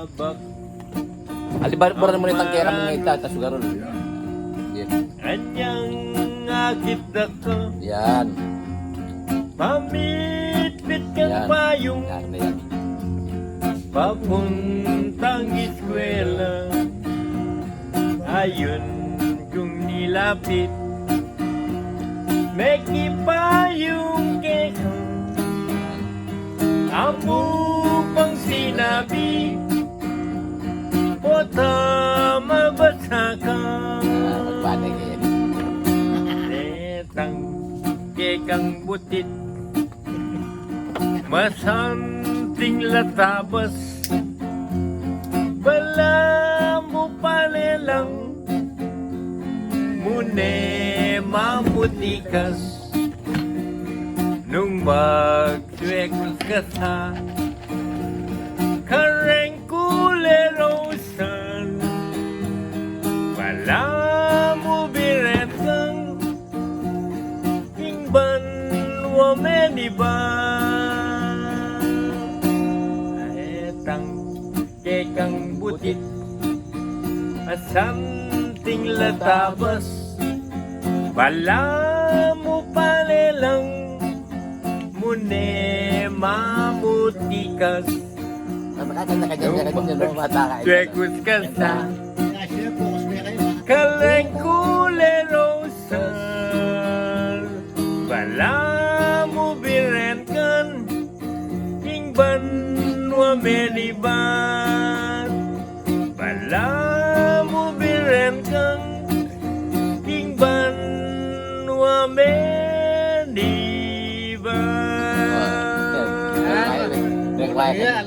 bak Alibar po rin mo nitang kera mga ita, tas garol. Yan. anyang agit ako Yan. pamit-pit Yan. kang payong Yan na yan. papuntang eskwela ayun kung nilapit may kipayong keko amo pang sinabi pota mabasa ka Magpanay yan. netang kekang butit masanting latabas bala mo palelang mune mamutikas nung magsuekos ka sa kareng kulerosan bala mo biretang ingban wameniba etang kekang butit asanting latabas bala mo palelang mune mamutikas Nakakanta ka dyan, kaya dyan mga bata ka. suekos ka sa kaleng kulerosan bala mo biretang ingban wameniban bala mo biretang ingban wameniban Yan.